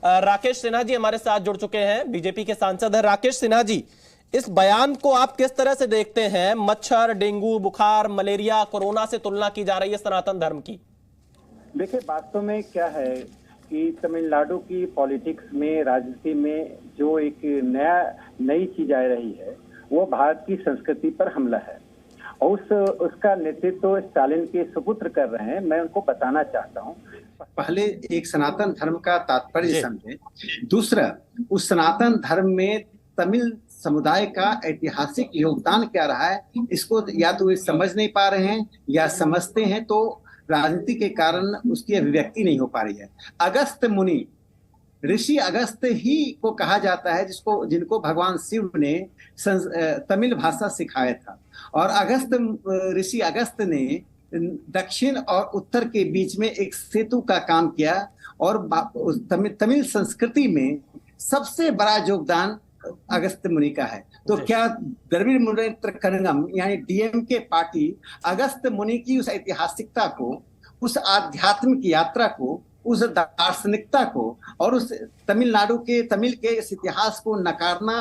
राकेश सिन्हा जी हमारे साथ जुड़ चुके हैं, बीजेपी के सांसद हैं। राकेश सिन्हा जी, इस बयान को आप किस तरह से देखते हैं? मच्छर, डेंगू, बुखार, मलेरिया, कोरोना से तुलना की जा रही है सनातन धर्म की। देखिए, वास्तव में क्या है कि तमिलनाडु की पॉलिटिक्स में, राजनीति में जो एक नई चीज आ रही है वो भारत की संस्कृति पर हमला है और उसका नेतृत्व स्टालिन के सुपुत्र कर रहे हैं। मैं उनको बताना चाहता हूँ, पहले एक सनातन धर्म का तात्पर्य समझे, दूसरा उस सनातन धर्म में तमिल समुदाय का ऐतिहासिक योगदान क्या रहा है, इसको या तो वे समझ नहीं पा रहे हैं या समझते हैं तो राजनीति के कारण उसकी अभिव्यक्ति नहीं हो पा रही है। अगस्त मुनि, ऋषि अगस्त ही को कहा जाता है जिनको भगवान शिव ने तमिल भाषा सिखाया था। और ऋषि अगस्त ने दक्षिण और उत्तर के बीच में एक सेतु का काम किया और तमिल संस्कृति में सबसे बड़ा योगदान अगस्त मुनि का है। तो क्या द्रविड़ मुनेत्र कळिंगम यानी डीएमके पार्टी अगस्त मुनि की उस ऐतिहासिकता को, उस आध्यात्मिक यात्रा को, उस दार्शनिकता को और उस तमिल के इस इतिहास को नकारना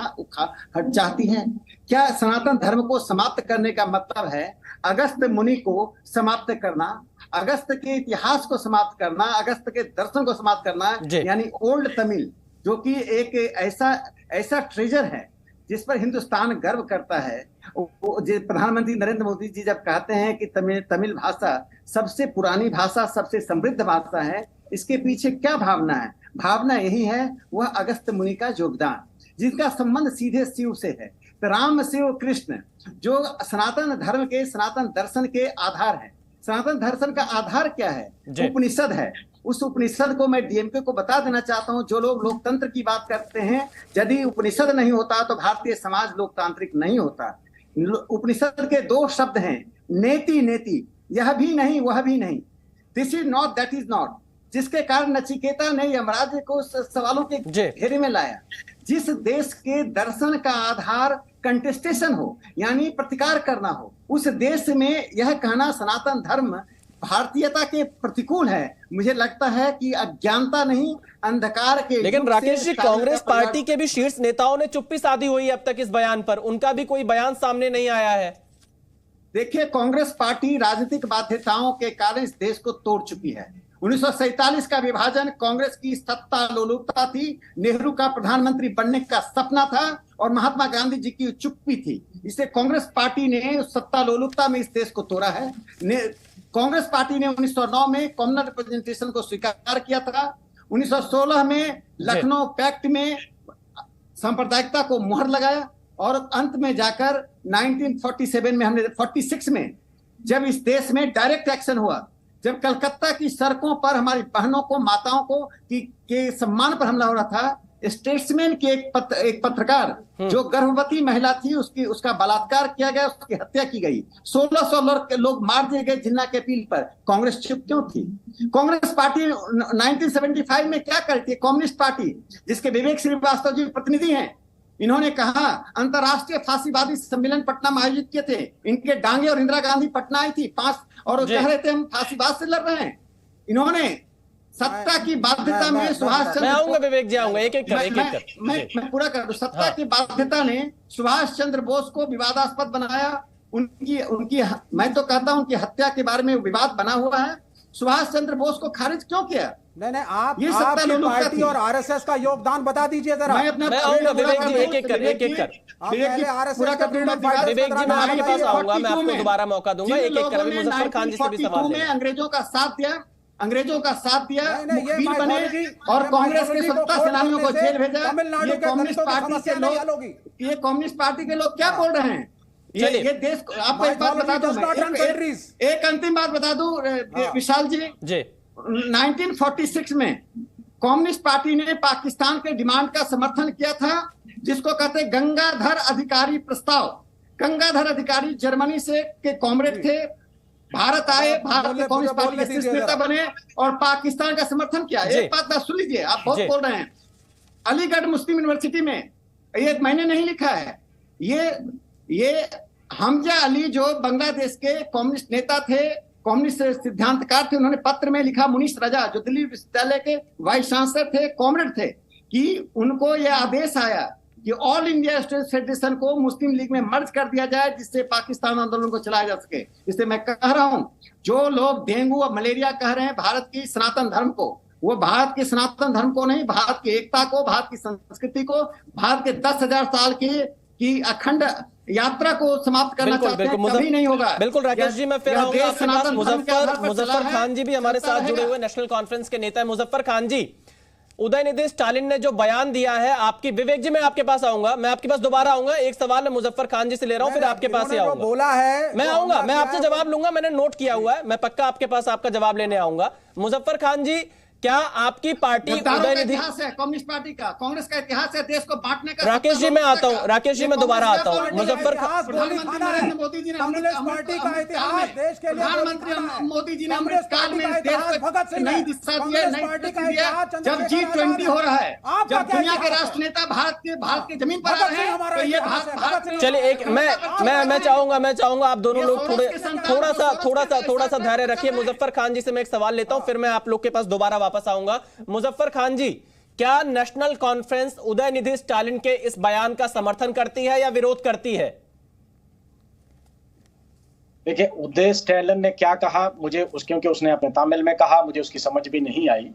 हट चाहती है? क्या सनातन धर्म को समाप्त करने का मतलब है अगस्त मुनि को समाप्त करना, अगस्त के इतिहास को समाप्त करना, अगस्त के दर्शन को समाप्त करना? यानी ओल्ड तमिल जो कि एक ऐसा ट्रेजर है जिस पर हिंदुस्तान गर्व करता है। प्रधानमंत्री नरेंद्र मोदी जी जब कहते हैं कि तमिल भाषा सबसे पुरानी भाषा, सबसे समृद्ध भाषा है, इसके पीछे क्या भावना है? भावना यही है, वह अगस्त मुनि का योगदान, जिसका संबंध सीधे शिव से है। तो राम, शिव, कृष्ण जो सनातन धर्म के, सनातन दर्शन के आधार है। सनातन दर्शन का आधार क्या है? उपनिषद है। उस उपनिषद को मैं डीएमके को बता देना चाहता हूं, जो लोग लोकतंत्र की बात करते हैं, यदि उपनिषद नहीं होता तो भारतीय समाज लोकतांत्रिक नहीं होता। उपनिषद के दो शब्द हैं, नेति नेति, यह भी नहीं वह भी नहीं, this is not that is not, जिसके कारण नचिकेता ने यमराज को सवालों के घेरे में लाया। जिस देश के दर्शन का आधार कंटेस्टेशन हो, यानी प्रतिकार करना हो, उस देश में यह कहना सनातन धर्म भारतीयता के प्रतिकूल है, मुझे लगता है कि अज्ञानता नहीं, अंधकार के। लेकिन राकेश जी, कांग्रेस पार्टी के भी शीर्ष नेताओं ने चुप्पी साधी हुई है अब तक इस बयान पर, उनका भी कोई बयान सामने नहीं आया है। देखिए, कांग्रेस पार्टी राजनीतिक बाध्यताओं के कारण इस देश को तोड़ चुकी है। 1947 का विभाजन कांग्रेस की सत्ता लोलुपता थी, नेहरू का प्रधानमंत्री बनने का सपना था और महात्मा गांधी जी की चुप्पी थी। इससे कांग्रेस पार्टी ने उस सत्ता लोलुपता में इस देश को तोड़ा है। कांग्रेस पार्टी ने 1909 में कॉमनल रिप्रेजेंटेशन को स्वीकार किया था। 1916 में लखनऊ पैक्ट में सांप्रदायिकता को मुहर लगाया और अंत में जाकर 1947 में, हमने 46 में जब इस देश में डायरेक्ट एक्शन हुआ, जब कलकत्ता की सड़कों पर हमारी बहनों को, माताओं को के सम्मान पर हमला हो रहा था, स्टेट्समैन की एक पत्रकार जो गर्भवती महिला थी उसका बलात्कार किया गया, उसकी हत्या की गई, 1600 लोग मार दिए गए जिन्ना के अपील पर। कांग्रेस चुप क्यों थी? कांग्रेस पार्टी 1975 में क्या करती है? कम्युनिस्ट पार्टी, जिसके विवेक श्रीवास्तव जी प्रतिनिधि हैं, इन्होंने कहा अंतरराष्ट्रीय फांसीवादी सम्मेलन पटना में आयोजित किए थे, इनके डांगे और इंदिरा गांधी पटना आई थी 5 और कह रहे थे हम फांसीवाद से लड़ रहे हैं। इन्होंने सत्ता की बाध्यता में सुभाष चंद्र, मैं आऊंगा विवेक जी, आऊंगा एक एक कर मैं पूरा कर दूं। सत्ता की बाध्यता ने सुभाष चंद्र बोस को विवादास्पद बनाया। उनकी मैं तो कहता हूं उनकी हत्या के बारे में विवाद बना हुआ है। सुभाष चंद्र बोस को खारिज क्यों किया? नहीं, आप पार्टी और आरएसएस का योगदान बता दीजिए जरा। मैं आऊंगा विवेक जी, एक एक कर विवेक जी, मैं आपके पास आऊंगा, मैं आपको दोबारा मौका दूंगा। एक एक कर मुजफ्फर खान जी से भी सवाल है। अंग्रेजों का साथ दिया, मुखबिर बने और कांग्रेस के सत्ता सेनानियों को जेल भेजा। ये कम्युनिस्ट पार्टी के लोग क्या बोल रहे हैं? ये देश, आपको एक बात बता दूं, एक अंतिम बात बता दूं विशाल जी, 1946 में कम्युनिस्ट पार्टी ने पाकिस्तान के डिमांड का समर्थन किया था, जिसको कहते गंगाधर अधिकारी प्रस्ताव। गंगाधर अधिकारी जर्मनी से के कॉमरेड थे, भारत आए, भारत के कम्युनिस्ट पार्टी के शीर्ष नेता बने और पाकिस्तान का समर्थन किया। एक बात सुन लीजिए, आप बहुत बोल रहे हैं। अलीगढ़ मुस्लिम यूनिवर्सिटी में, ये मैंने नहीं लिखा है, ये हमजा अली जो बांग्लादेश के कम्युनिस्ट नेता थे, कम्युनिस्ट सिद्धांतकार थे, उन्होंने पत्र में लिखा, मुनीश रजा जो दिल्ली विश्वविद्यालय के वाइस चांसलर थे, कॉमरेड थे, कि उनको यह आदेश आया कि ऑल इंडिया स्टूडेंट्स फेडरेशन को मुस्लिम लीग में मर्ज कर दिया जाए, जिससे पाकिस्तान आंदोलन को चलाया जा सके। इसलिए मैं कह रहा हूं, जो लोग डेंगू और मलेरिया कह रहे हैं भारत की सनातन धर्म को, वो भारत के सनातन धर्म को नहीं, भारत की एकता को, भारत की संस्कृति को, भारत के 10,000 साल की अखंड यात्रा को समाप्त करना चाहते हैं, कभी नहीं होगा। बिल्कुल राकेश जी, मैं फिर आऊंगा आपके पास। मुजफ्फर खान जी भी हमारे साथ जुड़े हुए नेशनल कॉन्फ्रेंस के नेता है। मुजफ्फर खान जी, उदयनिधि स्टालिन ने जो बयान दिया है, आपकी, विवेक जी मैं आपके पास आऊंगा, मैं आपके पास दोबारा आऊंगा, एक सवाल मैं मुजफ्फर खान जी से ले रहा हूं, फिर आपके पास ही आऊंगा। बोला है मैं आऊंगा, मैं आपसे जवाब लूंगा, मैंने नोट किया हुआ है, मैं पक्का आपके पास आपका जवाब लेने आऊंगा। मुजफ्फर खान जी, क्या आपकी पार्टी उदयनिधि, कम्युनिस्ट पार्टी का, कांग्रेस का इतिहास है, देश को बांटने का। राकेश जी मैं आता हूं, राकेश जी मैं दोबारा आता हूं। मुजफ्फर प्रधानमंत्री नरेंद्र मोदी जी ने कांग्रेस पार्टी का इतिहास देश के लिए, प्रधानमंत्री मोदी जी ने अमृत काल में देश को नई दिशा दी है, नई दिशा दी है। जब G20 हो रहा है, जब दुनिया के राष्ट्र नेता भारत के जमीन पर आ रहे हैं, तो ये भारत। चलिए एक मैं चाहूंगा आप दोनों लोग थोड़ा सा धैर्य रखिए। मुजफ्फर खान जी से मैं एक सवाल लेता हूं, फिर मैं आप लोग के पास दोबारा वापस आऊंगा। मुजफ्फर खान जी, क्या नेशनल कॉन्फ्रेंस उदयनिधि स्टालिन के इस बयान का समर्थन करती है या विरोध करती है? देखिए, उदय स्टालिन ने क्या कहा, मुझे क्योंकि उसने अपने तमिल में कहा, मुझे उसकी समझ भी नहीं आई।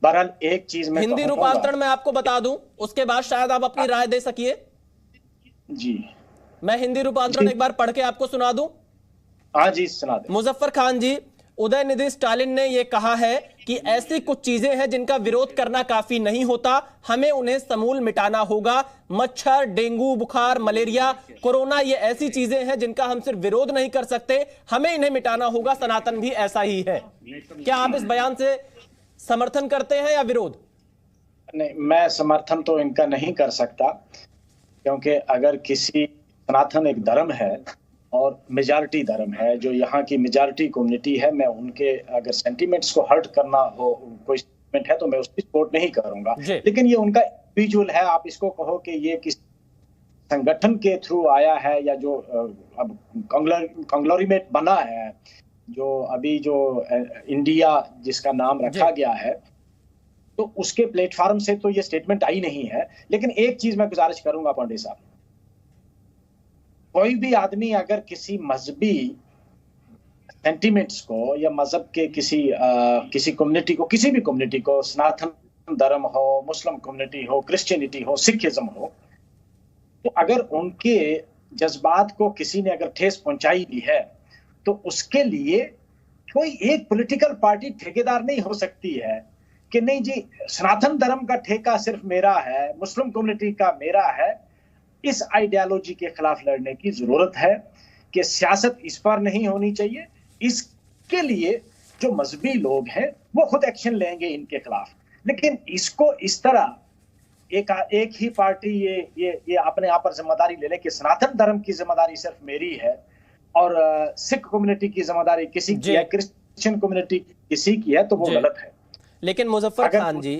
बहरहाल एक चीज मैं हिंदी रूपांतरण में आपको बता दूं, उसके बाद शायद आप अपनी राय दे सकिए। जी, मैं हिंदी रूपांतरण एक बार पढ़ के आपको सुना दूं। हाँ जी, सुना दे। मुजफ्फर खान जी, उदयनिधि स्टालिन ने यह कहा है कि ऐसी कुछ चीजें हैं जिनका विरोध करना काफी नहीं होता, हमें उन्हें समूल मिटाना होगा। मच्छर, डेंगू, बुखार, मलेरिया, कोरोना, ये ऐसी चीजें हैं जिनका हम सिर्फ विरोध नहीं कर सकते, हमें इन्हें मिटाना होगा। सनातन भी ऐसा ही है। क्या आप इस बयान से समर्थन करते हैं या विरोध? नहीं, मैं समर्थन तो इनका नहीं कर सकता, क्योंकि अगर किसी, सनातन एक धर्म है और मेजॉरिटी धर्म है, जो यहाँ की मेजॉरिटी कम्युनिटी है, मैं उनके अगर सेंटीमेंट्स को हर्ट करना हो, कोई स्टेटमेंट है, तो मैं उसकी सपोर्ट नहीं करूंगा। लेकिन ये उनका इंडिविजुअल है। आप इसको कहो कि ये किस संगठन के थ्रू आया है या जो अब कंग्लोमेरेट बना है, जो अभी जो इंडिया जिसका नाम रखा गया है, तो उसके प्लेटफॉर्म से तो ये स्टेटमेंट आई नहीं है। लेकिन एक चीज मैं गुजारिश करूंगा पांडे साहब, कोई भी आदमी अगर किसी मजहबी सेंटिमेंट्स को या मजहब के किसी कम्युनिटी को, किसी भी कम्युनिटी को, सनातन धर्म हो, मुस्लिम कम्युनिटी हो, क्रिश्चियनिटी हो, सिखिज्म हो, तो अगर उनके जज्बात को किसी ने अगर ठेस पहुंचाई भी है, तो उसके लिए कोई एक पॉलिटिकल पार्टी ठेकेदार नहीं हो सकती है कि नहीं जी सनातन धर्म का ठेका सिर्फ मेरा है, मुस्लिम कम्युनिटी का मेरा है। इस आइडियोलॉजी के खिलाफ लड़ने की जरूरत है कि सियासत इस पर नहीं होनी चाहिए। इसके लिए जो मजहबी लोग हैं वो खुद एक्शन लेंगे इनके खिलाफ। लेकिन इसको इस तरह एक ही पार्टी ये अपने आप पर जिम्मेदारी ले ले कि सनातन धर्म की जिम्मेदारी सिर्फ मेरी है और सिख कम्युनिटी की जिम्मेदारी किसी की है, क्रिश्चियन कम्युनिटी किसी की है, तो वो गलत है। लेकिन मुजफ्फर खान जी,